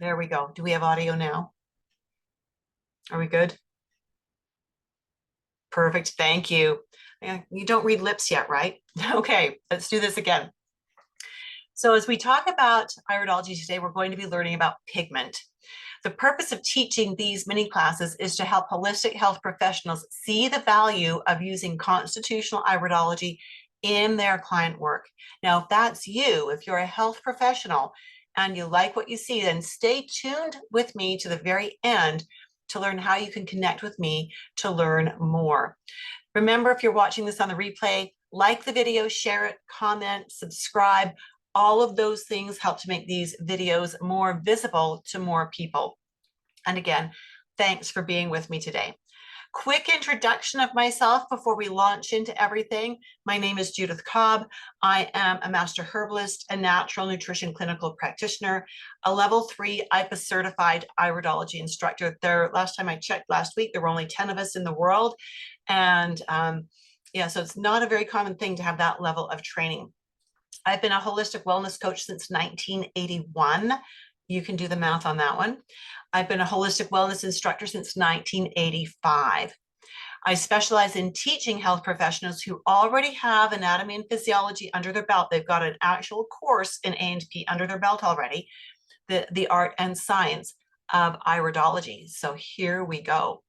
There we go. Do we have audio now? Are we good? Perfect. Thank you. You don't read lips yet, right? Okay, let's do this again. So as we talk about iridology today, we're going to be learning about pigment. The purpose of teaching these mini classes is to help holistic health professionals see the value of using constitutional iridology in their client work. Now, if that's you, if you're a health professional and you like what you see, then stay tuned with me to the very end to learn how you can connect with me to learn more. Remember, if you're watching this on the replay, like the video, share it, comment, subscribe. All of those things help to make these videos more visible to more people. And again, thanks for being with me today. Quick introduction of myself before we launch into everything. My name is Judith Cobb. I am a master herbalist, a natural nutrition clinical practitioner, a level 3 IPA certified iridology instructor. Last time I checked last week, there were only 10 of us in the world. And yeah, so it's not a very common thing to have that level of training. I've been a holistic wellness coach since 1981. You can do the math on that one. I've been a holistic wellness instructor since 1985. I specialize in teaching health professionals who already have anatomy and physiology under their belt. They've got an actual course in A&P under their belt already, the art and science of iridology. So here we go.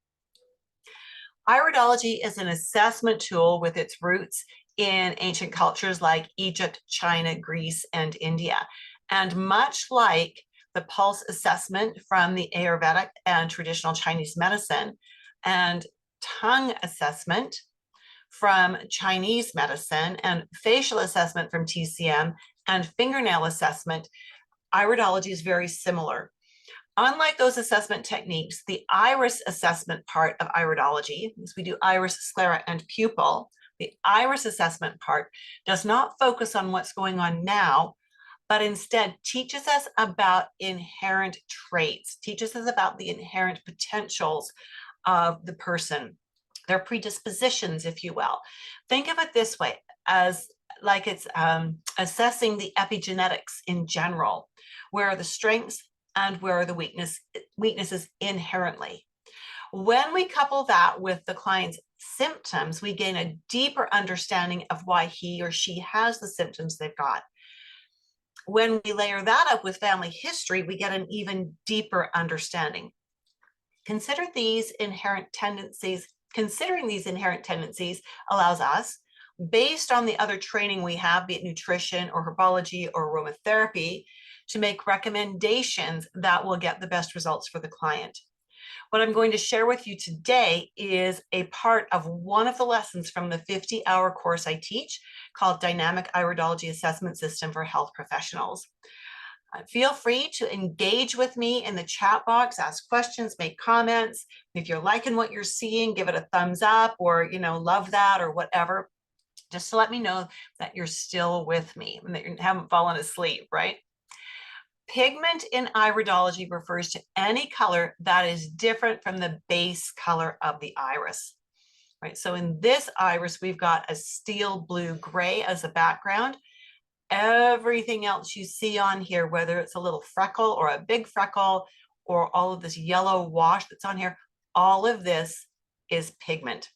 Iridology is an assessment tool with its roots in ancient cultures like Egypt, China, Greece, and India. And much like the pulse assessment from the Ayurvedic and traditional Chinese medicine, and tongue assessment from Chinese medicine, and facial assessment from TCM, and fingernail assessment, iridology is very similar. Unlike those assessment techniques, the iris assessment part of iridology, because we do iris, sclera, and pupil, the iris assessment part does not focus on what's going on now, but instead teaches us about inherent traits, teaches us about the inherent potentials of the person, their predispositions, if you will. Think of it this way, as like it's assessing the epigenetics in general, where are the strengths and where are the weaknesses inherently. When we couple that with the client's symptoms, we gain a deeper understanding of why he or she has the symptoms they've got. When we layer that up with family history, we get an even deeper understanding. Considering these inherent tendencies allows us, based on the other training we have, be it nutrition or herbology or aromatherapy, to make recommendations that will get the best results for the client. What I'm going to share with you today is a part of one of the lessons from the 50-hour course I teach called Dynamic Iridology Assessment System for Health Professionals. Feel free to engage with me in the chat box, ask questions, make comments. If you're liking what you're seeing, give it a thumbs up, or, love that, or whatever, just to let me know that you're still with me and that you haven't fallen asleep, right? Pigment in iridology refers to any color that is different from the base color of the iris, right? So in this iris, we've got a steel blue gray as a background. Everything else you see on here, whether it's a little freckle or a big freckle or all of this yellow wash that's on here, all of this is pigment.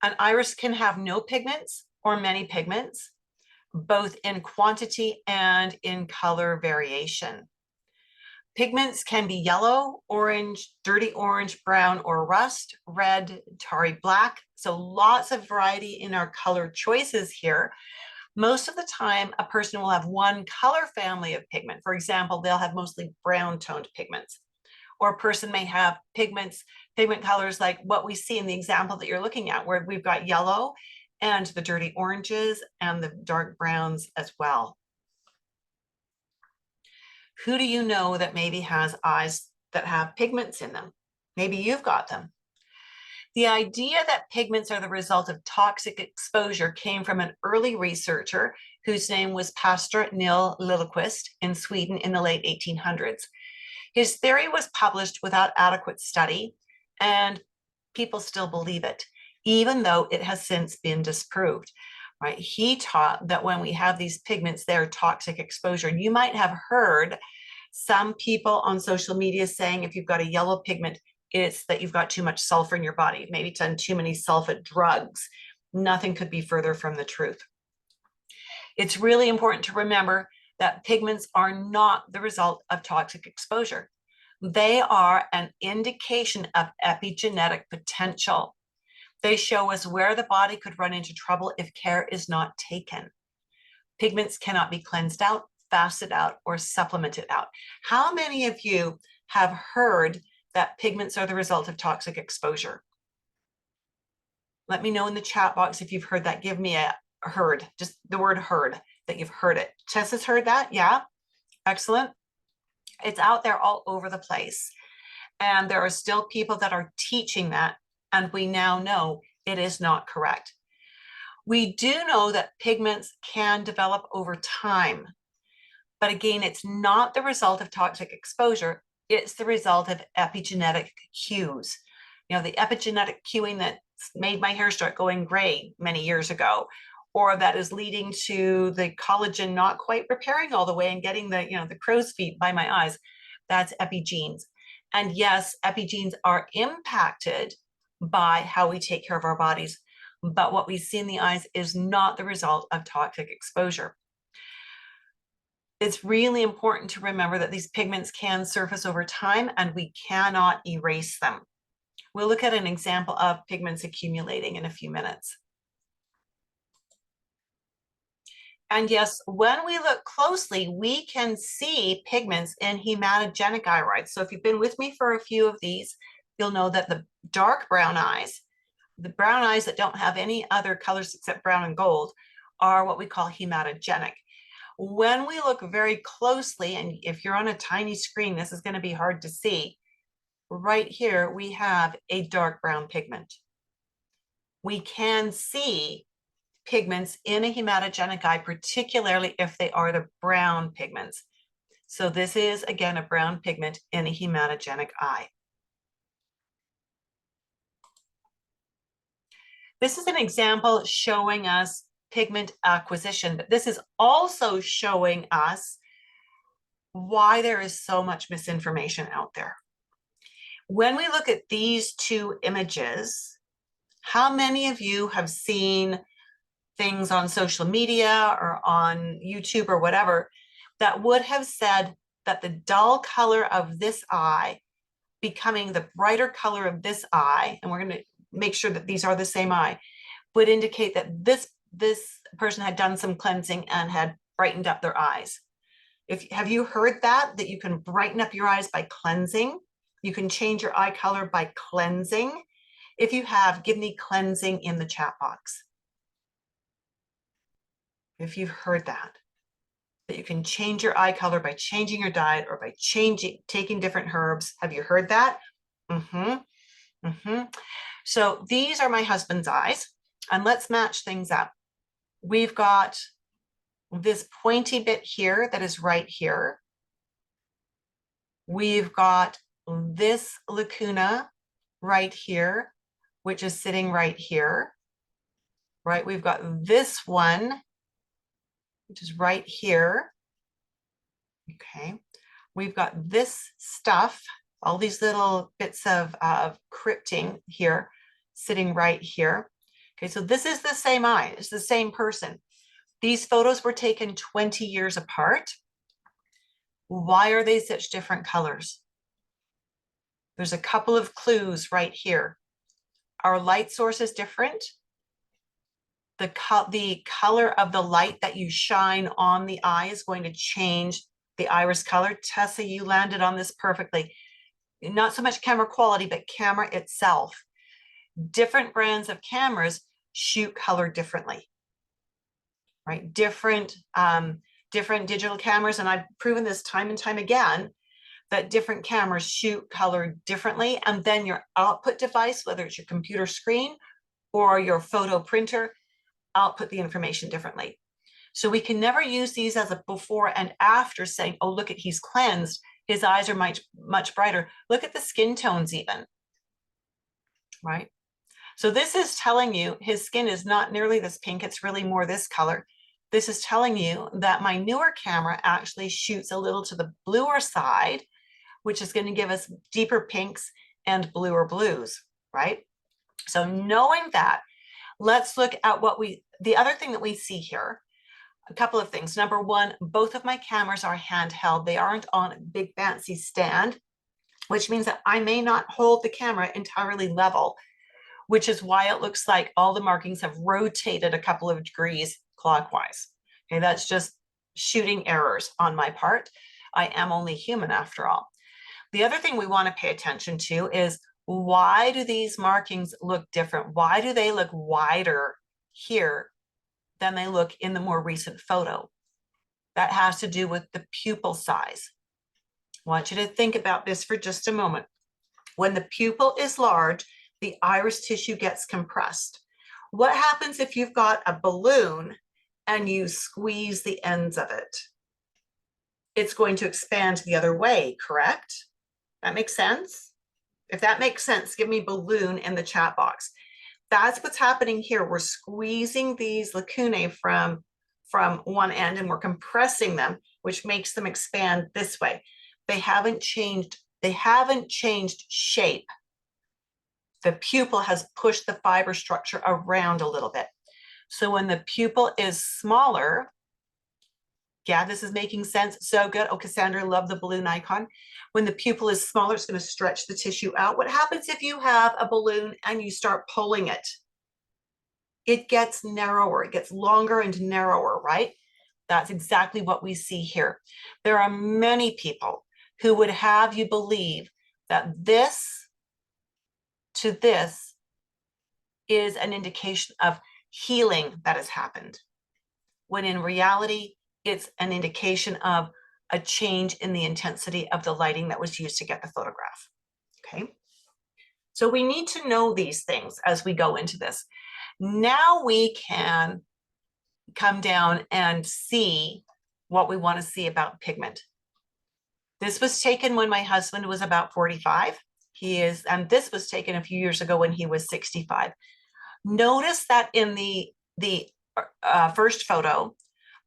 An iris can have no pigments or many pigments, both in quantity and in color variation. Pigments can be yellow, orange, dirty orange, brown, or rust, red, tarry black. So lots of variety in our color choices here. Most of the time, a person will have one color family of pigment. For example, they'll have mostly brown toned pigments. Or a person may have pigment colors like what we see in the example that you're looking at, where we've got yellow and the dirty oranges and the dark browns as well. Who do you know that maybe has eyes that have pigments in them? Maybe you've got them. The idea that pigments are the result of toxic exposure came from an early researcher whose name was Pastor Nils Liljeqvist in Sweden in the late 1800s. His theory was published without adequate study, and people still believe it, even though it has since been disproved, right? He taught that when we have these pigments, they're toxic exposure. And you might have heard Some people on social media saying if you've got a yellow pigment, it's that you've got too much sulfur in your body, maybe done too many sulfate drugs. Nothing could be further from the truth. It's really important to remember that pigments are not the result of toxic exposure. They are an indication of epigenetic potential. They show us where the body could run into trouble if care is not taken. Pigments cannot be cleansed out, fasted out, or supplemented out. How many of you have heard that pigments are the result of toxic exposure? Let me know in the chat box if you've heard that. Give me a heard, just the word heard, that you've heard it. Tessa's heard that? Yeah, excellent. It's out there all over the place. And there are still people that are teaching that, and we now know it is not correct. We do know that pigments can develop over time, but again, it's not the result of toxic exposure. It's the result of epigenetic cues. You know, the epigenetic cueing that made my hair start going gray many years ago, or that is leading to the collagen not quite repairing all the way and getting the, the crow's feet by my eyes. That's epigenes. And yes, epigenes are impacted by how we take care of our bodies, but what we see in the eyes is not the result of toxic exposure. It's really important to remember that these pigments can surface over time and we cannot erase them. We'll look at an example of pigments accumulating in a few minutes. And yes, when we look closely, we can see pigments in hematogenic irides. So if you've been with me for a few of these, you'll know that the dark brown eyes, the brown eyes that don't have any other colors except brown and gold, are what we call hematogenic. When we look very closely, and if you're on a tiny screen, this is going to be hard to see. Right here, we have a dark brown pigment. We can see pigments in a hematogenic eye, particularly if they are the brown pigments. So this is, again, a brown pigment in a hematogenic eye. This is an example showing us pigment acquisition, but this is also showing us why there is so much misinformation out there. When we look at these two images, how many of you have seen things on social media or on YouTube or whatever that would have said that the dull color of this eye becoming the brighter color of this eye, and we're going to make sure that these are the same eye, would indicate that this person had done some cleansing and had brightened up their eyes? Have you heard that you can brighten up your eyes by cleansing? You can change your eye color by cleansing. If you have, give me cleansing in the chat box. If you've heard that you can change your eye color by changing your diet or by taking different herbs. Have you heard that? So these are my husband's eyes, and let's match things up. We've got this pointy bit here that is right here. We've got this lacuna right here, which is sitting right here, right? We've got this one, which is right here. Okay. We've got this stuff, all these little bits of crypting here, sitting right here. Okay, so this is the same eye. It's the same person. These photos were taken 20 years apart. Why are they such different colors? There's a couple of clues right here. Our light source is different. The color of the light that you shine on the eye is going to change the iris color. Tessa, you landed on this perfectly. Not so much camera quality, but camera itself. Different brands of cameras shoot color differently, right? Different digital cameras, and I've proven this time and time again, that different cameras shoot color differently, and then your output device, whether it's your computer screen or your photo printer, output the information differently. So we can never use these as a before and after saying, oh, look at, he's cleansed, his eyes are much brighter. Look at the skin tones even, right? So this is telling you his skin is not nearly this pink, it's really more this color. this is telling you that my newer camera actually shoots a little to the bluer side, which is going to give us deeper pinks and bluer blues, right? So knowing that, let's look at the other thing that we see here. A couple of things. Number one, both of my cameras are handheld. They aren't on a big fancy stand, which means that I may not hold the camera entirely level, which is why it looks like all the markings have rotated a couple of degrees clockwise. Okay, that's just shooting errors on my part. I am only human after all. The other thing we want to pay attention to is, why do these markings look different? Why do they look wider here than they look in the more recent photo? That has to do with the pupil size. I want you to think about this for just a moment. When the pupil is large, the iris tissue gets compressed. What happens if you've got a balloon and you squeeze the ends of it? It's going to expand the other way, correct? That makes sense? If that makes sense, give me balloon in the chat box. That's what's happening here. We're squeezing these lacunae from one end and we're compressing them, which makes them expand this way. They haven't changed shape. The pupil has pushed the fiber structure around a little bit. So when the pupil is smaller, yeah, this is making sense. So good. Oh, Cassandra, love the balloon icon. When the pupil is smaller, it's going to stretch the tissue out. What happens if you have a balloon and you start pulling it? It gets narrower. It gets longer and narrower, right? That's exactly what we see here. There are many people who would have you believe that this to this is an indication of healing that has happened, when in reality, it's an indication of a change in the intensity of the lighting that was used to get the photograph. Okay. So we need to know these things as we go into this. Now we can come down and see what we want to see about pigment. This was taken when my husband was about 45. And this was taken a few years ago when he was 65. Notice that in the first photo,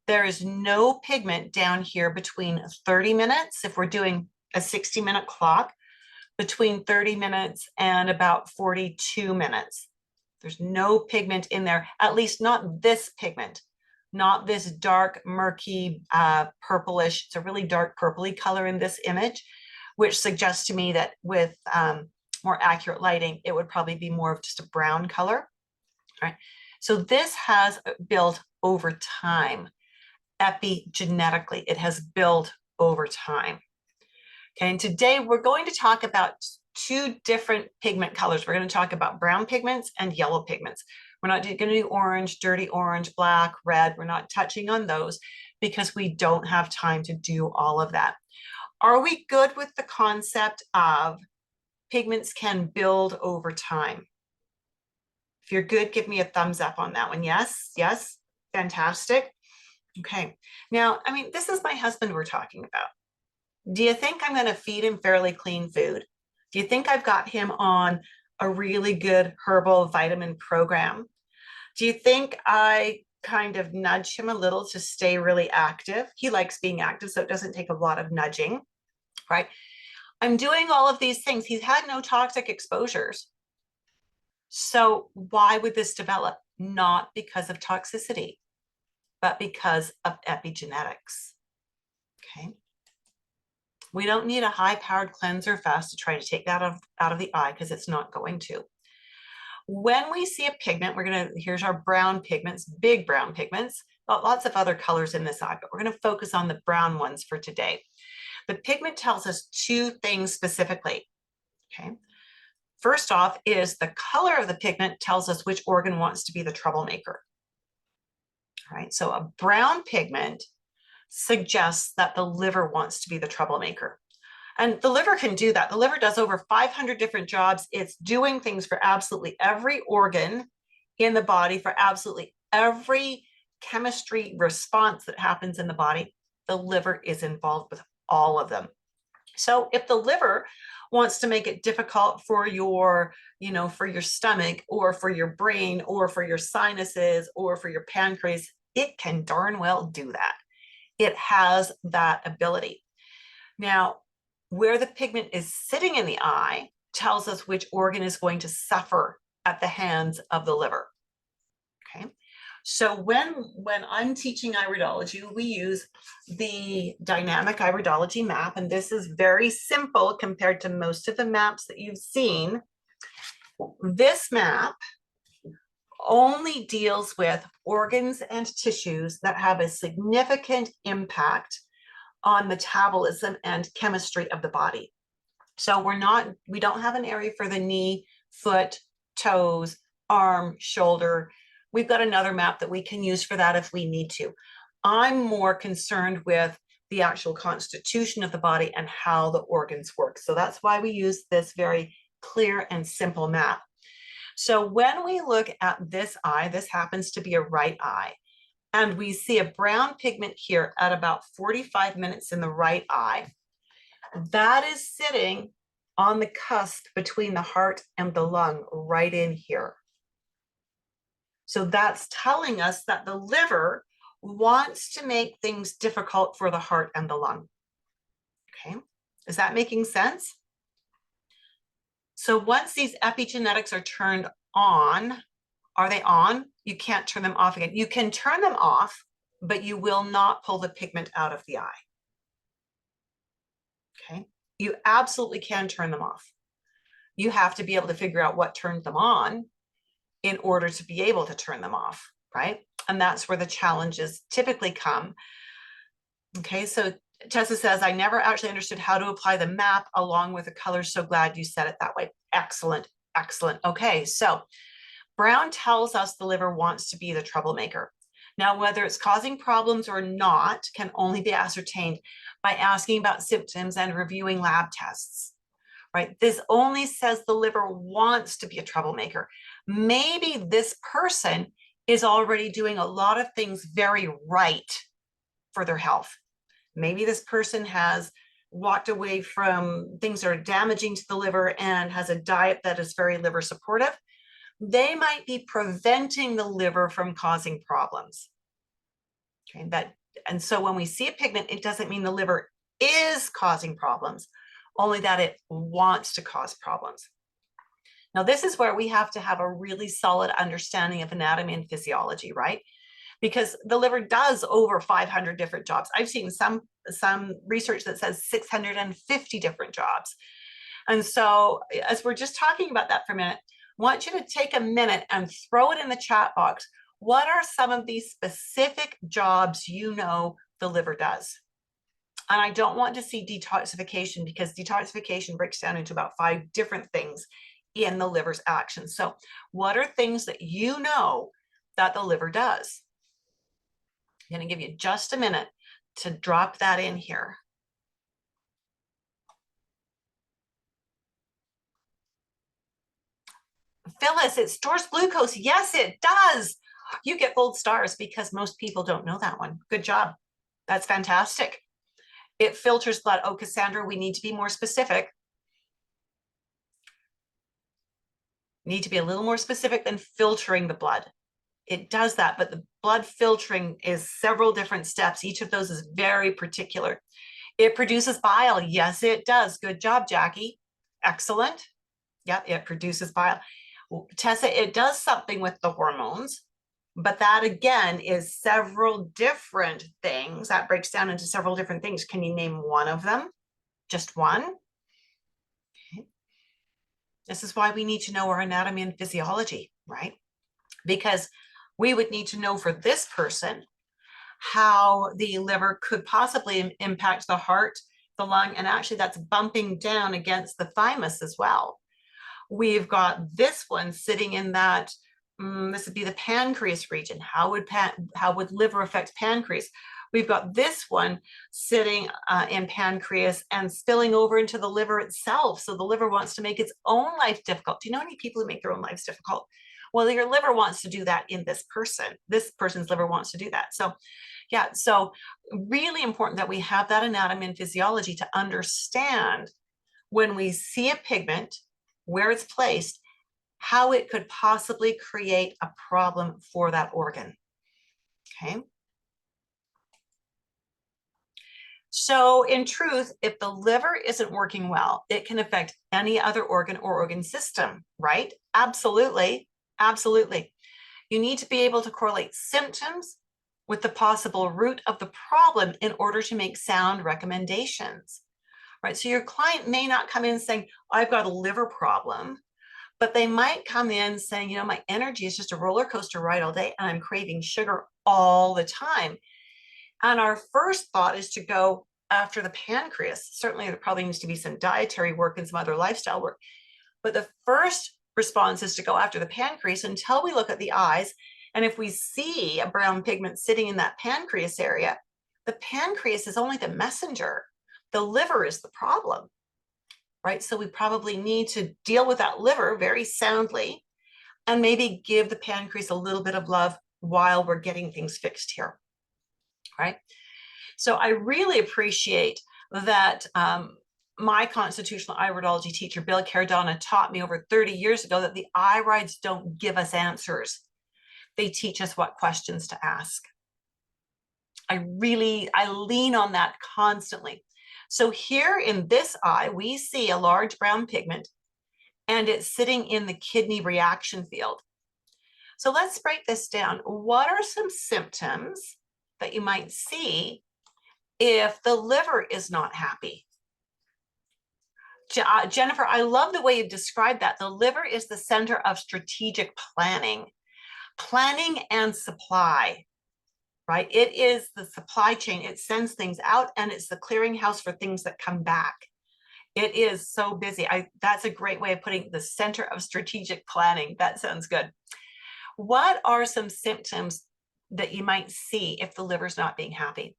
there is no pigment down here between 30 minutes, if we're doing a 60-minute clock, between 30 minutes and about 42 minutes. There's no pigment in there, at least not this pigment, not this dark, murky, purplish. It's a really dark purpley color in this image, which suggests to me that with more accurate lighting, it would probably be more of just a brown color. All right. So this has built over time. Epigenetically, it has built over time. Okay, and today we're going to talk about two different pigment colors. We're going to talk about brown pigments and yellow pigments. We're not going to do orange, dirty orange, black, red. We're not touching on those because we don't have time to do all of that. Are we good with the concept of pigments can build over time? If you're good, give me a thumbs up on that one. Yes, yes, fantastic. Okay, now, I mean, this is my husband we're talking about. Do you think I'm going to feed him fairly clean food? Do you think I've got him on a really good herbal vitamin program? Do you think I kind of nudge him a little to stay really active? He likes being active, so it doesn't take a lot of nudging, right? I'm doing all of these things. He's had no toxic exposures. So why would this develop? Not because of toxicity, but because of epigenetics. Okay. We don't need a high-powered cleanser fast to try to take that out of the eye, because it's not going to. When we see a pigment, here's our brown pigments, big brown pigments, but lots of other colors in this eye, but we're going to focus on the brown ones for today. The pigment tells us two things specifically. Okay. First off is the color of the pigment tells us which organ wants to be the troublemaker. All right, so a brown pigment suggests that the liver wants to be the troublemaker. And the liver can do that. The liver does over 500 different jobs. It's doing things for absolutely every organ in the body, for absolutely every chemistry response that happens in the body. The liver is involved with all of them. So if the liver wants to make it difficult for your, for your stomach or for your brain or for your sinuses or for your pancreas, it can darn well do that. It has that ability. Now, where the pigment is sitting in the eye tells us which organ is going to suffer at the hands of the liver. Okay. So when I'm teaching iridology, we use the dynamic iridology map, and this is very simple compared to most of the maps that you've seen. This map only deals with organs and tissues that have a significant impact on metabolism and chemistry of the body. So we don't have an area for the knee, foot, toes, arm, shoulder. We've got another map that we can use for that if we need to. I'm more concerned with the actual constitution of the body and how the organs work. So that's why we use this very clear and simple map. So when we look at this eye, this happens to be a right eye, and we see a brown pigment here at about 45 minutes in the right eye. That is sitting on the cusp between the heart and the lung, right in here. So that's telling us that the liver wants to make things difficult for the heart and the lung. Okay, is that making sense? So once these epigenetics are turned on, are they on? You can't turn them off again. You can turn them off, but you will not pull the pigment out of the eye. Okay, you absolutely can turn them off. You have to be able to figure out what turned them on in order to be able to turn them off, right? And that's where the challenges typically come. Okay, so Tessa says, I never actually understood how to apply the map along with the colors. So glad you said it that way. Excellent, excellent. Okay, so brown tells us the liver wants to be the troublemaker. Now, whether it's causing problems or not can only be ascertained by asking about symptoms and reviewing lab tests, right? This only says the liver wants to be a troublemaker. Maybe this person is already doing a lot of things very right for their health. Maybe this person has walked away from things that are damaging to the liver and has a diet that is very liver supportive. They might be preventing the liver from causing problems. Okay, and so when we see a pigment, it doesn't mean the liver is causing problems, only that it wants to cause problems. Now, this is where we have to have a really solid understanding of anatomy and physiology, right? Because the liver does over 500 different jobs. I've seen some research that says 650 different jobs. And so as we're just talking about that for a minute, I want you to take a minute and throw it in the chat box. What are some of these specific jobs you know the liver does? And I don't want to see detoxification, because detoxification breaks down into about 5 different things in the liver's action. So what are things that you know that the liver does? I'm going to give you just a minute to drop that in here. Phyllis, it stores glucose. Yes, it does. You get gold stars because most people don't know that one. Good job. That's fantastic. It filters blood. Oh, Cassandra, we need to be more specific. Need to be a little more specific than filtering the blood. It does that, but the blood filtering is several different steps. Each of those is very particular. It produces bile. Yes, it does. Good job, Jackie. Excellent. Yeah, it produces bile. Tessa, it does something with the hormones, but that again is several different things. That breaks down into several different things. Can you name one of them? Just one? Okay. This is why we need to know our anatomy and physiology, right? Because we would need to know for this person how the liver could possibly impact the heart, the lung, and actually that's bumping down against the thymus as well. We've got this one sitting in that, this would be the pancreas region. How would liver affect pancreas? We've got this one sitting in pancreas and spilling over into the liver itself. So the liver wants to make its own life difficult. Do you know any people who make their own lives difficult? Well, your liver wants to do that in this person. This person's liver wants to do that. So yeah, so really important that we have that anatomy and physiology to understand when we see a pigment, where it's placed, how it could possibly create a problem for that organ. Okay. So in truth, if the liver isn't working well, it can affect any other organ or organ system, right? Absolutely. Absolutely. You need to be able to correlate symptoms with the possible root of the problem in order to make sound recommendations, right? So your client may not come in saying, I've got a liver problem, but they might come in saying, you know, my energy is just a roller coaster ride all day and I'm craving sugar all the time. And our first thought is to go after the pancreas. Certainly, there probably needs to be some dietary work and some other lifestyle work. But the first response is to go after the pancreas until we look at the eyes. And if we see a brown pigment sitting in that pancreas area, the pancreas is only the messenger. The liver is the problem, right? So we probably need to deal with that liver very soundly and maybe give the pancreas a little bit of love while we're getting things fixed here, right? So I really appreciate that my constitutional iridology teacher, Bill Cardona, taught me over 30 years ago that the irides don't give us answers. They teach us what questions to ask. I lean on that constantly. So here in this eye, we see a large brown pigment and it's sitting in the kidney reaction field. So let's break this down. What are some symptoms that you might see if the liver is not happy? Jennifer, I love the way you've described that. The liver is the center of strategic planning and supply, right? It is the supply chain. It sends things out and it's the clearinghouse for things that come back. It is so busy. That's a great way of putting the center of strategic planning. That sounds good. What are some symptoms that you might see if the liver's not being happy?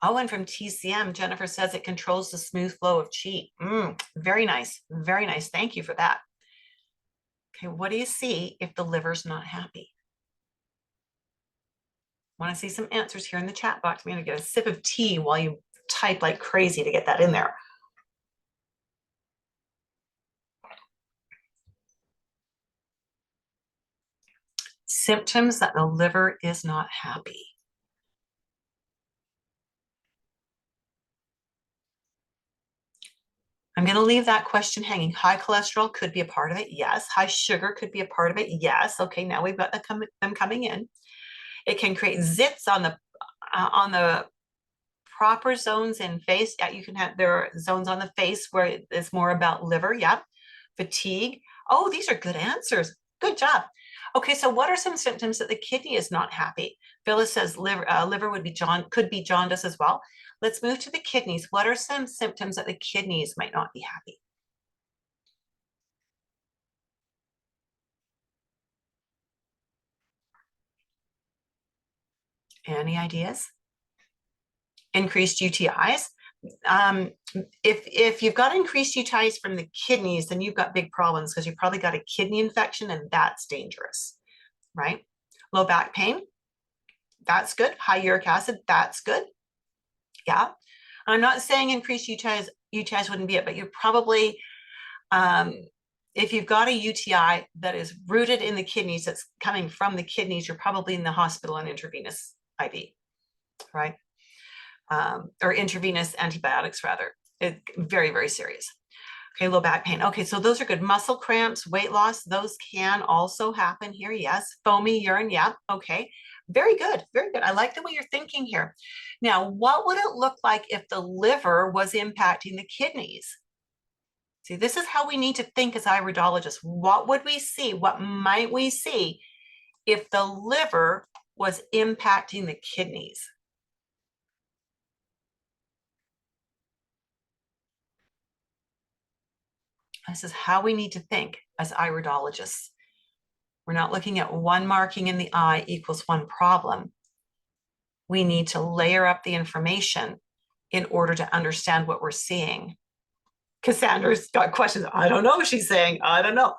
Oh, and from TCM, Jennifer says it controls the smooth flow of chi. Very nice. Very nice. Thank you for that. Okay, what do you see if the liver's not happy? Want to see some answers here in the chat box. I'm going to get a sip of tea while you type like crazy to get that in there. Symptoms that the liver is not happy. I'm going to leave that question hanging. High cholesterol could be a part of it. Yes. High sugar could be a part of it. Yes. Okay, now we've got them coming in. It can create zits on the proper zones in face. Yeah, you can have, there are zones on the face where it's more about liver. Yeah. Fatigue. Oh, these are good answers. Good job. Okay, so what are some symptoms that the kidney is not happy? Phyllis says liver could be jaundice as well. Let's move to the kidneys. What are some symptoms that the kidneys might not be happy? Any ideas? Increased UTIs. If you've got increased UTIs from the kidneys, then you've got big problems because you've probably got a kidney infection and that's dangerous, right? Low back pain, that's good. High uric acid, that's good. Yeah. I'm not saying increased UTIs wouldn't be it, but you're probably, if you've got a UTI that is rooted in the kidneys, that's coming from the kidneys, you're probably in the hospital on intravenous IV, right? Or intravenous antibiotics rather. Very, very serious. Okay, low back pain. Okay, so those are good. Muscle cramps, weight loss, those can also happen here. Yes. Foamy urine. Yeah. Okay. Very good. Very good. I like the way you're thinking here. Now, what would it look like if the liver was impacting the kidneys? See, this is how we need to think as iridologists. What would we see? What might we see if the liver was impacting the kidneys? This is how we need to think as iridologists. We're not looking at one marking in the eye equals one problem. We need to layer up the information in order to understand what we're seeing. Cassandra's got questions. I don't know what she's saying. I don't know.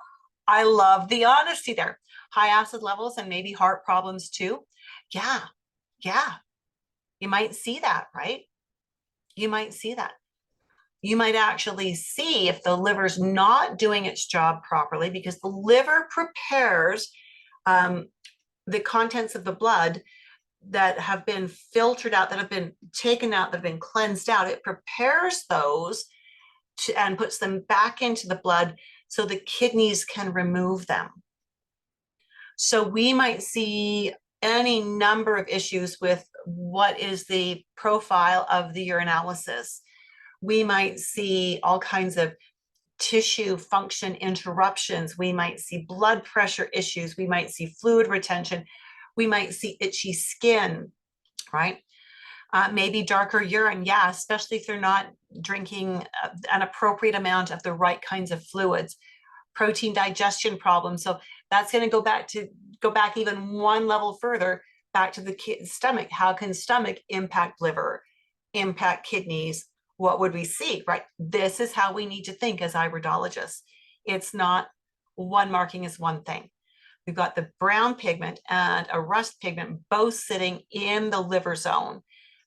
I love the honesty there. High acid levels and maybe heart problems too. Yeah, yeah. You might see that, right? You might see that. You might actually see if the liver's not doing its job properly because the liver prepares the contents of the blood that have been filtered out, that have been taken out, that have been cleansed out. It prepares those and puts them back into the blood so the kidneys can remove them. So we might see any number of issues with what is the profile of the urinalysis. We might see all kinds of tissue function interruptions. We might see blood pressure issues. We might see fluid retention. We might see itchy skin, right? Maybe darker urine, yeah, especially if they're not drinking an appropriate amount of the right kinds of fluids. Protein digestion problems. So that's going to go back even one level further, back to the stomach. How can stomach impact liver, impact kidneys? What would we see, right? This is how we need to think as iridologists. It's not one marking is one thing. We've got the brown pigment and a rust pigment both sitting in the liver zone,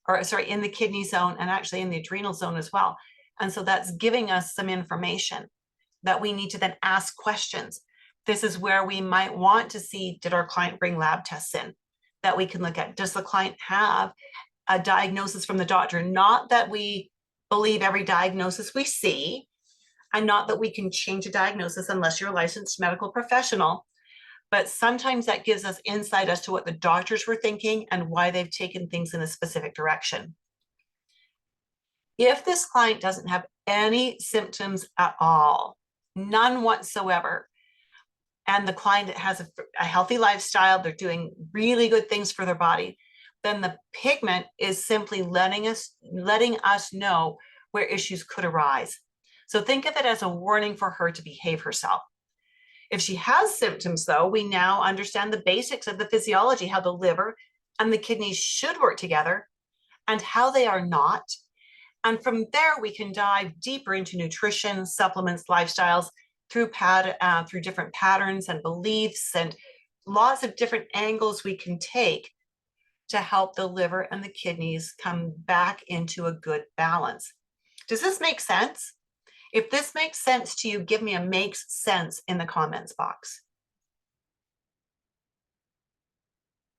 or sorry, in the kidney zone, and actually in the adrenal zone as well. And so that's giving us some information that we need to then ask questions. This is where we might want to see, did our client bring lab tests in that we can look at? Does the client have a diagnosis from the doctor? Not that we believe every diagnosis we see, and not that we can change a diagnosis unless you're a licensed medical professional, but sometimes that gives us insight as to what the doctors were thinking and why they've taken things in a specific direction. If this client doesn't have any symptoms at all, none whatsoever, and the client has a healthy lifestyle, they're doing really good things for their body, then the pigment is simply letting us know where issues could arise. So think of it as a warning for her to behave herself. If she has symptoms, though, we now understand the basics of the physiology, how the liver and the kidneys should work together and how they are not. And from there, we can dive deeper into nutrition, supplements, lifestyles, through different patterns and beliefs, and lots of different angles we can take to help the liver and the kidneys come back into a good balance. Does this make sense? If this makes sense to you, give me a makes sense in the comments box.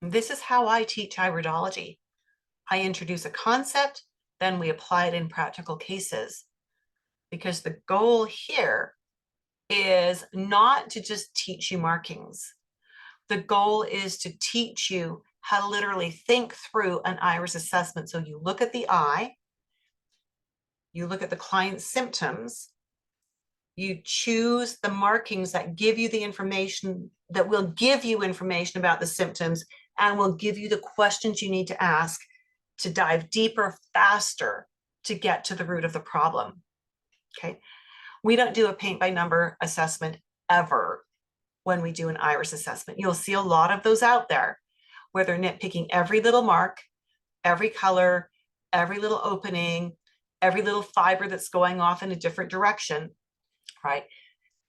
This is how I teach iridology. I introduce a concept, then we apply it in practical cases, because the goal here is not to just teach you markings. The goal is to teach you how to literally think through an iris assessment. So you look at the eye, you look at the client's symptoms, you choose the markings that give you the information, that will give you information about the symptoms, and will give you the questions you need to ask to dive deeper, faster, to get to the root of the problem. Okay. We don't do a paint by number assessment ever when we do an iris assessment. You'll see a lot of those out there where they're nitpicking every little mark, every color, every little opening, every little fiber that's going off in a different direction, right?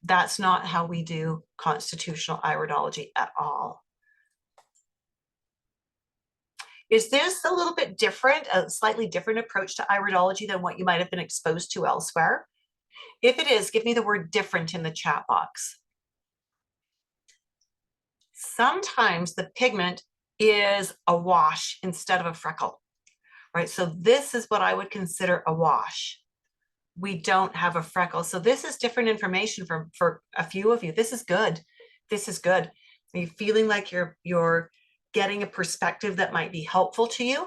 That's not how we do constitutional iridology at all. Is this a little bit different, a slightly different approach to iridology than what you might have been exposed to elsewhere? If it is, give me the word different in the chat box. Sometimes the pigment is a wash instead of a freckle, right? So this is what I would consider a wash. We don't have a freckle. So this is different information for a few of you. This is good. This is good. Are you feeling like you're getting a perspective that might be helpful to you?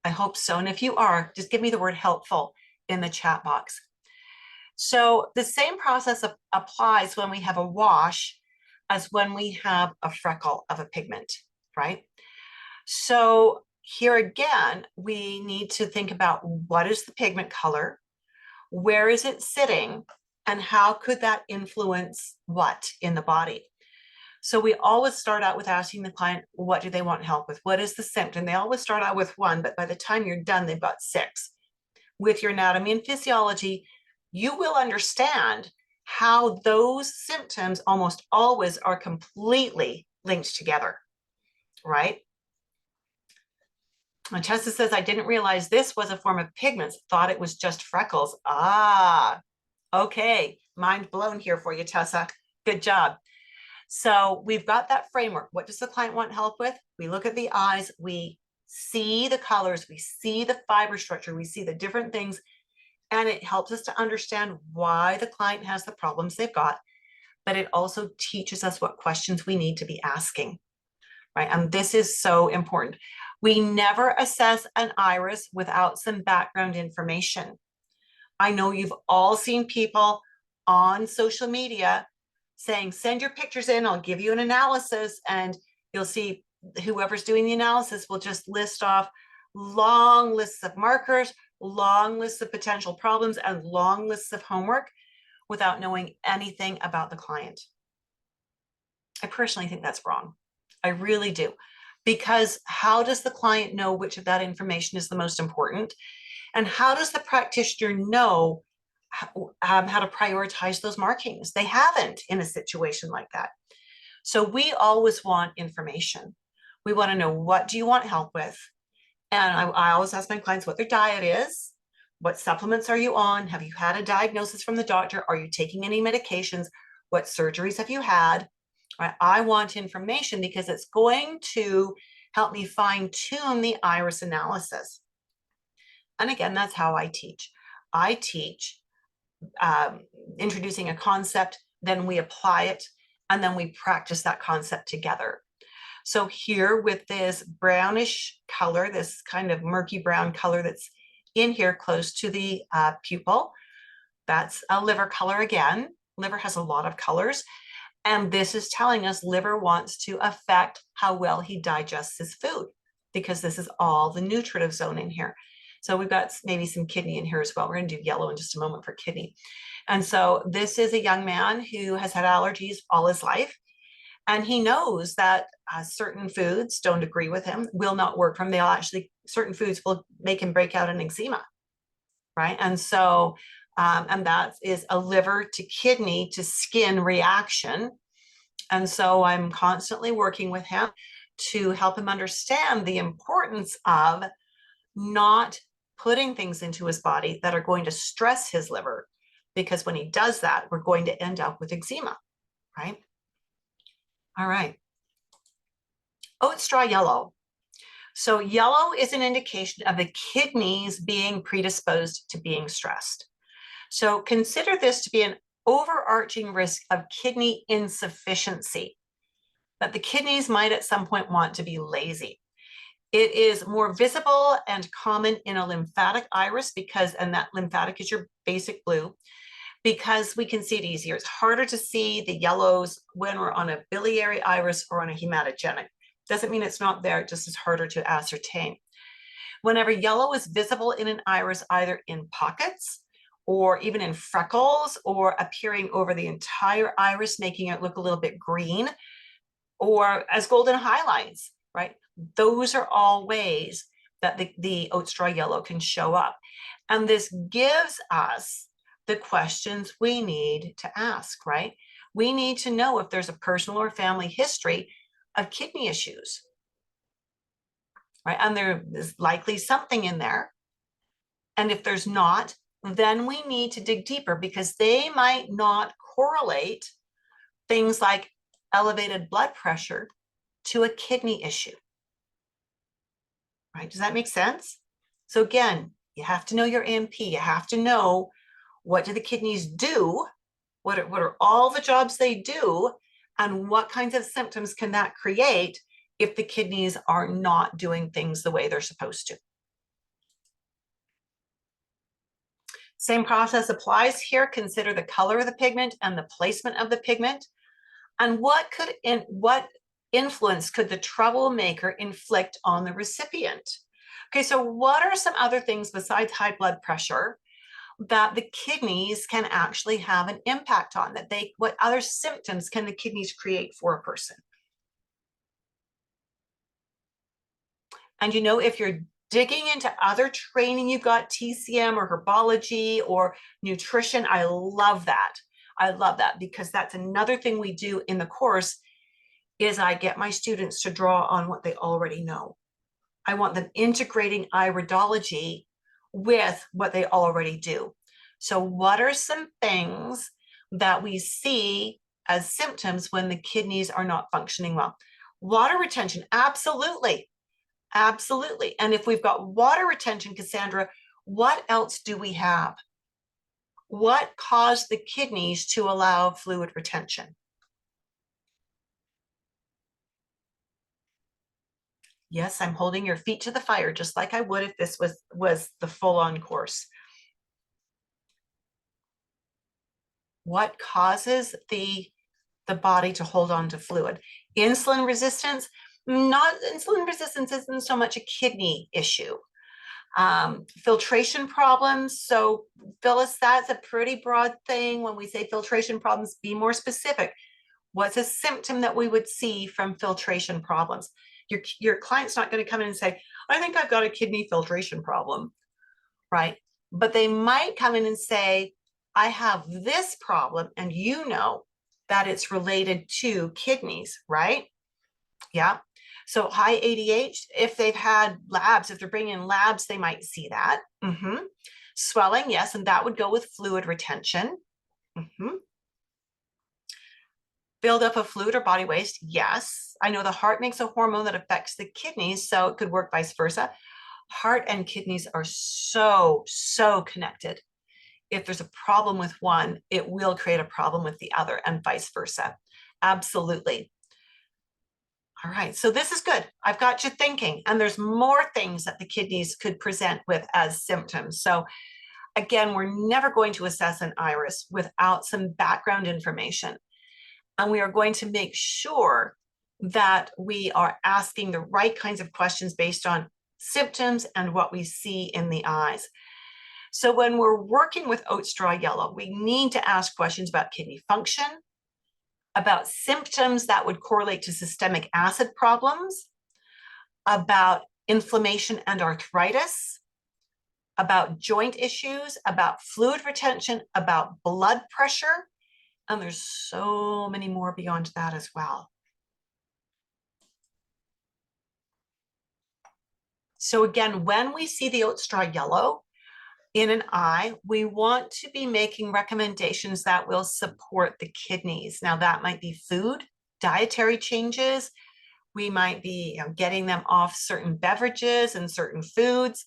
I hope so. And if you are, just give me the word helpful in the chat box. So the same process applies when we have a wash as when we have a freckle of a pigment, right? So here again, we need to think about what is the pigment color, where is it sitting, and how could that influence what in the body? So we always start out with asking the client, what do they want help with? What is the symptom? They always start out with one, but by the time you're done, they've got 6. With your anatomy and physiology, you will understand how those symptoms almost always are completely linked together, right? And Tessa says, I didn't realize this was a form of pigments, thought it was just freckles. Ah, okay, mind blown here for you, Tessa. Good job. So we've got that framework. What does the client want help with? We look at the eyes, we see the colors, we see the fiber structure, we see the different things, and it helps us to understand why the client has the problems they've got, but it also teaches us what questions we need to be asking, right? And this is so important. We never assess an iris without some background information. I know you've all seen people on social media saying, send your pictures in, I'll give you an analysis. And you'll see whoever's doing the analysis will just list off long lists of markers, long lists of potential problems, and long lists of homework without knowing anything about the client. I personally think that's wrong. I really do. Because how does the client know which of that information is the most important? And how does the practitioner know how to prioritize those markings? They haven't in a situation like that. So we always want information. We want to know, what do you want help with? And I always ask my clients what their diet is. What supplements are you on? Have you had a diagnosis from the doctor? Are you taking any medications? What surgeries have you had? I want information because it's going to help me fine tune the iris analysis. And again, that's how I teach. I teach introducing a concept, then we apply it, and then we practice that concept together. So here with this brownish color, this kind of murky brown color that's in here close to the pupil, that's a liver color again. Liver has a lot of colors. And this is telling us liver wants to affect how well he digests his food, because this is all the nutritive zone in here. So we've got maybe some kidney in here as well. We're going to do yellow in just a moment for kidney. And so this is a young man who has had allergies all his life. And he knows that certain foods don't agree with him, will not work for him. They'll actually, certain foods will make him break out in eczema, right? And so, and that is a liver to kidney to skin reaction. And so I'm constantly working with him to help him understand the importance of not putting things into his body that are going to stress his liver, because when he does that, we're going to end up with eczema, right? All right. Oat straw yellow. So yellow is an indication of the kidneys being predisposed to being stressed. So consider this to be an overarching risk of kidney insufficiency, that the kidneys might at some point want to be lazy. It is more visible and common in a lymphatic iris because, and that lymphatic is your basic blue, because we can see it easier. It's harder to see the yellows when we're on a biliary iris or on a hematogenic. Doesn't mean it's not there, it just is harder to ascertain. Whenever yellow is visible in an iris, either in pockets or even in freckles or appearing over the entire iris, making it look a little bit green, or as golden highlights, right? Those are all ways that the oat straw yellow can show up. And this gives us the questions we need to ask, right? We need to know if there's a personal or family history of kidney issues, right? And there is likely something in there. And if there's not, then we need to dig deeper, because they might not correlate things like elevated blood pressure to a kidney issue, right? Does that make sense? So again, you have to know your AMP. You have to know, what do the kidneys do? What are all the jobs they do? And what kinds of symptoms can that create if the kidneys are not doing things the way they're supposed to? Same process applies here. Consider the color of the pigment and the placement of the pigment. And what influence could the troublemaker inflict on the recipient? Okay, so what are some other things besides high blood pressure that the kidneys can actually have an impact on? What other symptoms can the kidneys create for a person? And you know, if you're digging into other training, you've got TCM or herbology or nutrition, I love that. I love that, because that's another thing we do in the course is I get my students to draw on what they already know. I want them integrating iridology with what they already do. So what are some things that we see as symptoms when the kidneys are not functioning well? Water retention, absolutely. Absolutely. And if we've got water retention, Cassandra, what else do we have? What caused the kidneys to allow fluid retention? Yes, I'm holding your feet to the fire, just like I would if this was the full-on course. What causes the body to hold on to fluid? Insulin resistance. Not insulin resistance isn't so much a kidney issue. Filtration problems. So Phyllis, that's a pretty broad thing. When we say filtration problems, be more specific. What's a symptom that we would see from filtration problems? Your client's not going to come in and say, I think I've got a kidney filtration problem, right? But they might come in and say, I have this problem, and you know that it's related to kidneys, right? Yeah. So high ADH, if they've had labs, if they're bringing in labs, they might see that. Swelling, yes, and that would go with fluid retention. Buildup of fluid or body waste, yes. I know the heart makes a hormone that affects the kidneys, so it could work vice versa. Heart and kidneys are so connected. If there's a problem with one, it will create a problem with the other, and vice versa. Absolutely. All right, so this is good. I've got you thinking, and there's more things that the kidneys could present with as symptoms. So again, we're never going to assess an iris without some background information. And we are going to make sure that we are asking the right kinds of questions based on symptoms and what we see in the eyes. So when we're working with oat straw yellow, we need to ask questions about kidney function, about symptoms that would correlate to systemic acid problems, about inflammation and arthritis, about joint issues, about fluid retention, about blood pressure, and there's so many more beyond that as well. So again, when we see the oat straw yellow in an eye, we want to be making recommendations that will support the kidneys. Now that might be food, dietary changes. We might be getting them off certain beverages and certain foods.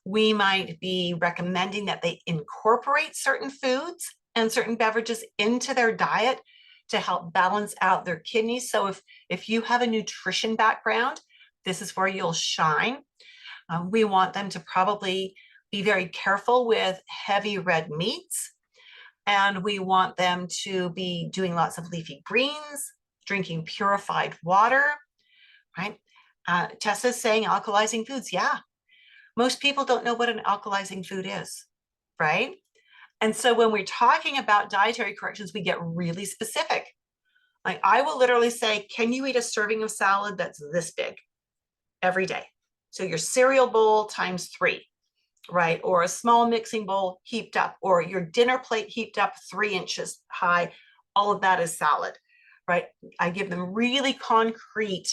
We might be recommending that they incorporate certain foods and certain beverages into their diet to help balance out their kidneys. So if you have a nutrition background, this is where you'll shine. We want them to probably be very careful with heavy red meats. And we want them to be doing lots of leafy greens, drinking purified water, right? Tessa's saying alkalizing foods. Yeah, most people don't know what an alkalizing food is, right? And so when we're talking about dietary corrections, we get really specific. Like I will literally say, can you eat a serving of salad that's this big every day? So your cereal bowl times 3, right? Or a small mixing bowl heaped up, or your dinner plate heaped up 3 inches high. All of that is salad, right? I give them really concrete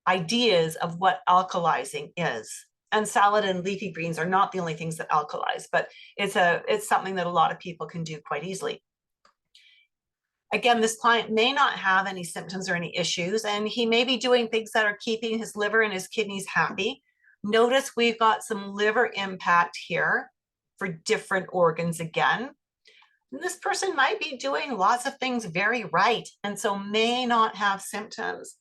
ideas of what alkalizing is. And salad and leafy greens are not the only things that alkalize, but it's something that a lot of people can do quite easily. Again, this client may not have any symptoms or any issues, and he may be doing things that are keeping his liver and his kidneys happy. Notice we've got some liver impact here for different organs again. And this person might be doing lots of things very right, and so may not have symptoms.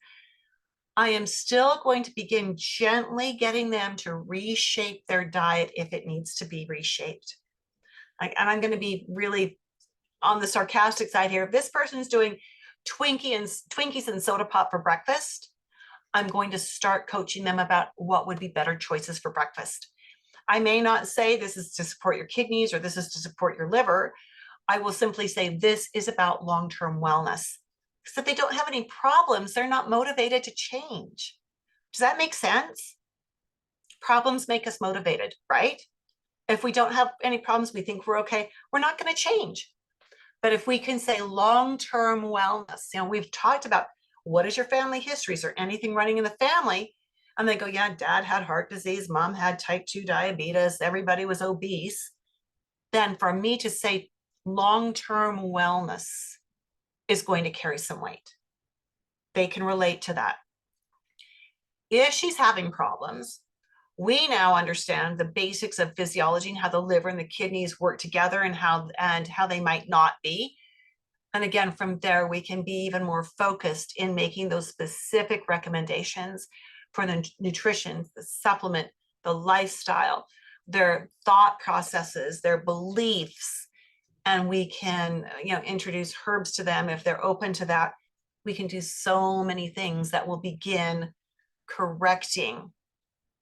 I am still going to begin gently getting them to reshape their diet if it needs to be reshaped. And I'm going to be really on the sarcastic side here. If this person is doing Twinkies and soda pop for breakfast, I'm going to start coaching them about what would be better choices for breakfast. I may not say this is to support your kidneys or this is to support your liver. I will simply say this is about long-term wellness. Because if they don't have any problems, they're not motivated to change. Does that make sense? Problems make us motivated, right? If we don't have any problems, we think we're okay, we're not going to change. But if we can say long-term wellness, we've talked about what is your family history? Is there anything running in the family? And they go, yeah, dad had heart disease, mom had type 2 diabetes, everybody was obese. Then for me to say long-term wellness, is going to carry some weight. They can relate to that. If she's having problems, we now understand the basics of physiology and how the liver and the kidneys work together and how they might not be. And again, from there, we can be even more focused in making those specific recommendations for the nutrition, the supplement, the lifestyle, their thought processes, their beliefs. And we can, introduce herbs to them if they're open to that. We can do so many things that will begin correcting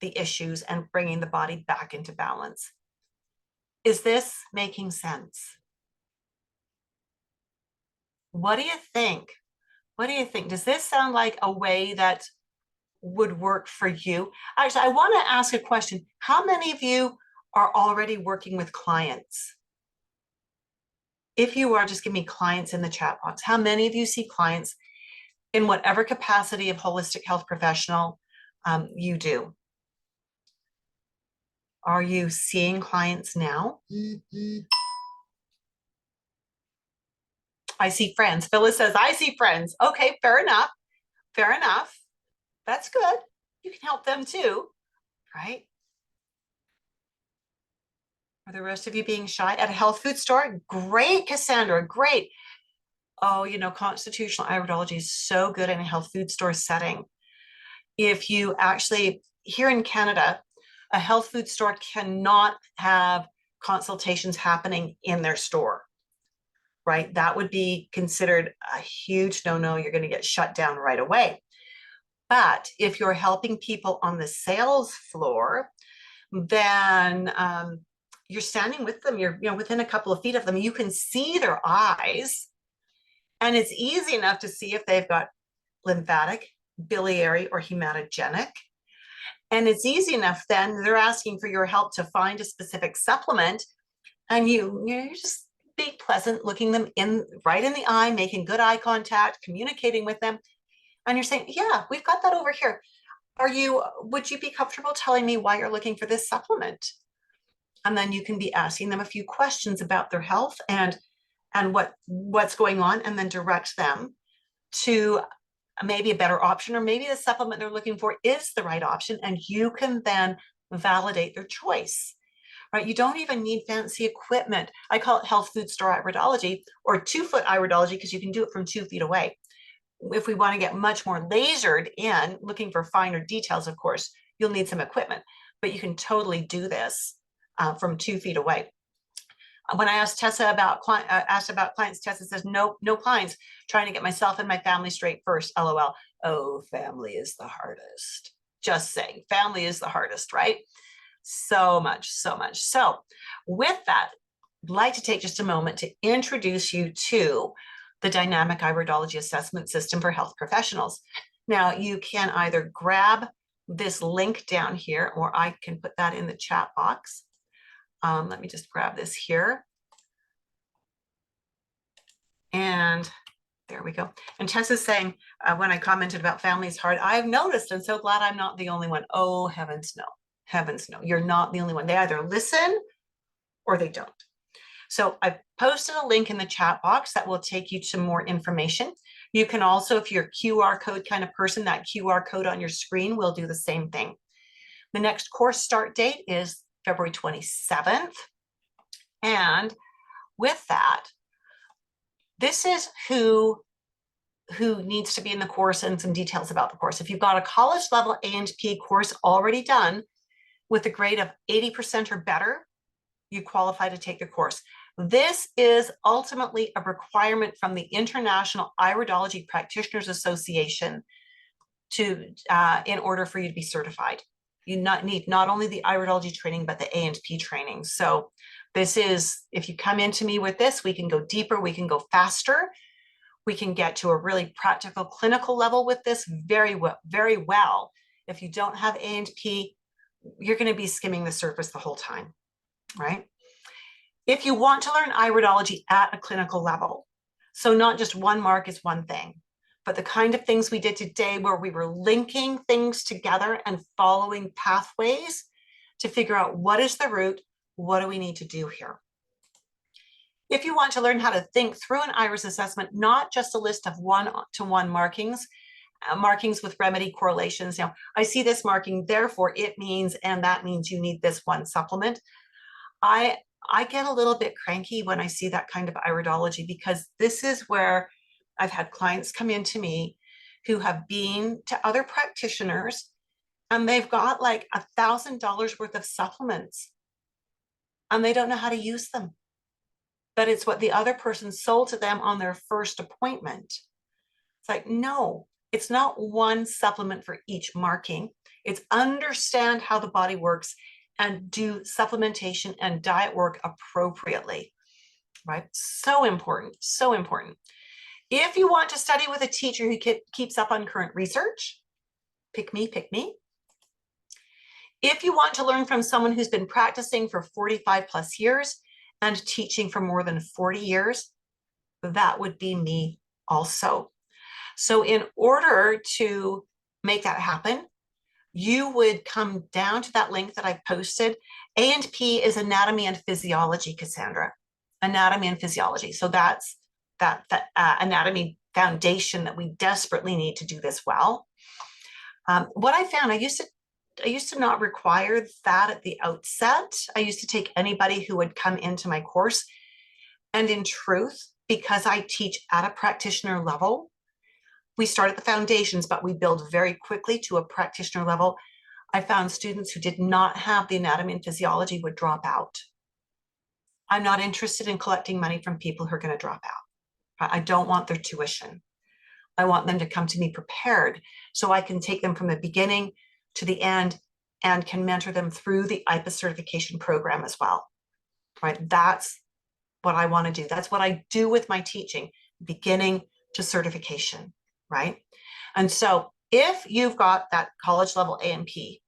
the issues and bringing the body back into balance. Is this making sense? What do you think? What do you think? Does this sound like a way that would work for you? Actually, I want to ask a question. How many of you are already working with clients? If you are, just give me clients in the chat box. How many of you see clients in whatever capacity of holistic health professional you do? Are you seeing clients now? I see friends. Phyllis says, I see friends. Okay, fair enough. Fair enough. That's good. You can help them too, right? Are the rest of you being shy at a health food store? Great, Cassandra, great. Oh, constitutional iridology is so good in a health food store setting. If you actually, here in Canada, a health food store cannot have consultations happening in their store, right? That would be considered a huge no-no. You're going to get shut down right away. But if you're helping people on the sales floor, then you're standing with them. You're within a couple of feet of them. You can see their eyes, and it's easy enough to see if they've got lymphatic, biliary, or hematogenic. And it's easy enough then, they're asking for your help to find a specific supplement, and you just be pleasant, looking them right in the eye, making good eye contact, communicating with them. And you're saying, yeah, we've got that over here. Would you be comfortable telling me why you're looking for this supplement? And then you can be asking them a few questions about their health and what's going on, and then direct them to maybe a better option, or maybe the supplement they're looking for is the right option, and you can then validate their choice, right? You don't even need fancy equipment. I call it health food store iridology, or 2-foot iridology, because you can do it from 2 feet away. If we want to get much more lasered in, looking for finer details, of course, you'll need some equipment, but you can totally do this from 2 feet away. When I asked Tessa about clients, Tessa says, no clients, trying to get myself and my family straight first, LOL. Oh, family is the hardest. Just saying, family is the hardest, right? So much. So with that, I'd like to take just a moment to introduce you to the dynamic iridology assessment system for health professionals. Now, you can either grab this link down here, or I can put that in the chat box. Let me just grab this here. And there we go. And Tessa's saying, when I commented about family is hard, I've noticed, and so glad I'm not the only one. Oh, heavens no. Heavens no. You're not the only one. They either listen or they don't. So I've posted a link in the chat box that will take you to more information. You can also, if you're a QR code kind of person, that QR code on your screen will do the same thing. The next course start date is February 27th. And with that, this is who needs to be in the course and some details about the course. If you've got a college level A&P course already done with a grade of 80% or better, you qualify to take the course. This is ultimately a requirement from the International Iridology Practitioners Association in order for you to be certified. You need not only the iridology training, but the A&P training. So this is, if you come into me with this, we can go deeper, we can go faster, we can get to a really practical clinical level with this very well. If you don't have A&P, you're going to be skimming the surface the whole time, right? If you want to learn iridology at a clinical level, so not just one mark is one thing, but the kind of things we did today where we were linking things together and following pathways to figure out what is the root, what do we need to do here. If you want to learn how to think through an iris assessment, not just a list of one-to-one markings, markings with remedy correlations. Now, I see this marking, therefore it means, and that means you need this one supplement. I get a little bit cranky when I see that kind of iridology, because this is where I've had clients come into me who have been to other practitioners and they've got like $1,000 worth of supplements and they don't know how to use them. But it's what the other person sold to them on their first appointment. It's like, no, it's not one supplement for each marking. It's understand how the body works and do supplementation and diet work appropriately, right? So important, so important. If you want to study with a teacher who keeps up on current research, pick me, pick me. If you want to learn from someone who's been practicing for 45 plus years and teaching for more than 40 years, that would be me also. So in order to make that happen, you would come down to that link that I've posted. A&P is Anatomy and Physiology, Cassandra. Anatomy and Physiology. So that's that anatomy foundation that we desperately need to do this well. What I found, I used to not require that at the outset. I used to take anybody who would come into my course. And in truth, because I teach at a practitioner level, we start at the foundations, but we build very quickly to a practitioner level. I found students who did not have the anatomy and physiology would drop out. I'm not interested in collecting money from people who are going to drop out. I don't want their tuition. I want them to come to me prepared so I can take them from the beginning to the end and can mentor them through the IPA certification program as well, right? That's what I want to do. That's what I do with my teaching, beginning to certification, right? And so if you've got that college level A&P,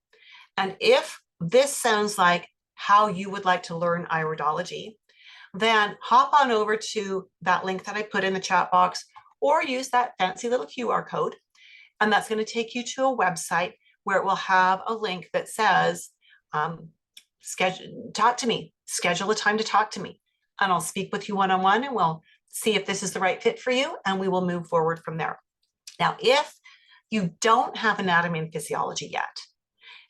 and if this sounds like how you would like to learn iridology, then hop on over to that link that I put in the chat box, or use that fancy little QR code. And that's going to take you to a website where it will have a link that says, talk to me, schedule a time to talk to me. And I'll speak with you one-on-one and we'll see if this is the right fit for you. And we will move forward from there. Now, if you don't have anatomy and physiology yet,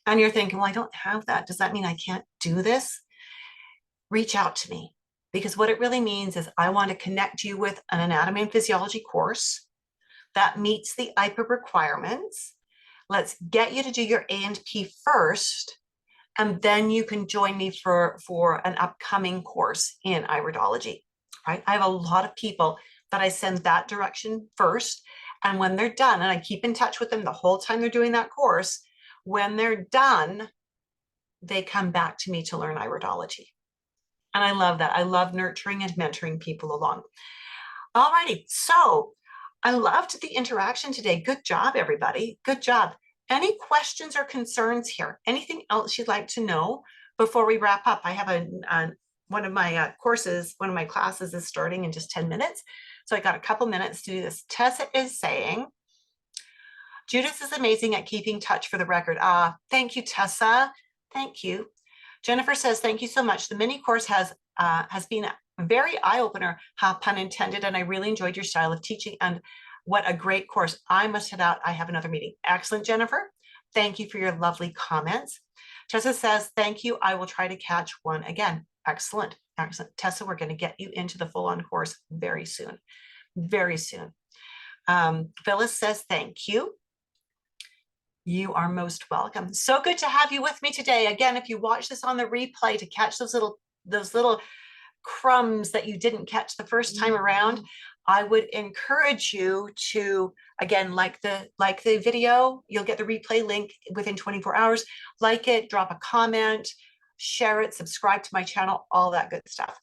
and you're thinking, well, I don't have that, does that mean I can't do this? Reach out to me, because what it really means is I want to connect you with an anatomy and physiology course that meets the IPA requirements. Let's get you to do your A&P first, and then you can join me for an upcoming course in iridology, right? I have a lot of people that I send that direction first, and when they're done, and I keep in touch with them the whole time they're doing that course, when they're done, they come back to me to learn iridology. And I love that. I love nurturing and mentoring people along. All righty, so I loved the interaction today. Good job, everybody. Good job. Any questions or concerns here? Anything else you'd like to know before we wrap up? I have one of my courses, one of my classes is starting in just 10 minutes. So I got a couple minutes to do this. Tessa is saying, Judith is amazing at keeping touch, for the record. Thank you, Tessa. Thank you. Jennifer says, thank you so much. The mini course has been a very eye-opener, pun intended, and I really enjoyed your style of teaching, and what a great course. I must head out. I have another meeting. Excellent, Jennifer. Thank you for your lovely comments. Tessa says, thank you. I will try to catch one again. Excellent. Excellent. Tessa, we're going to get you into the full-on course very soon. Very soon. Phyllis says, thank you. You are most welcome. So good to have you with me today. Again, if you watch this on the replay to catch those little crumbs that you didn't catch the first time around, I would encourage you to, again, like the video. You'll get the replay link within 24 hours. Like it, drop a comment, share it, subscribe to my channel, all that good stuff.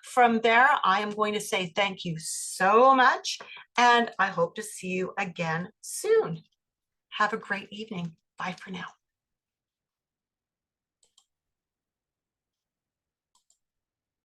From there, I am going to say thank you so much, and I hope to see you again soon. Have a great evening. Bye for now.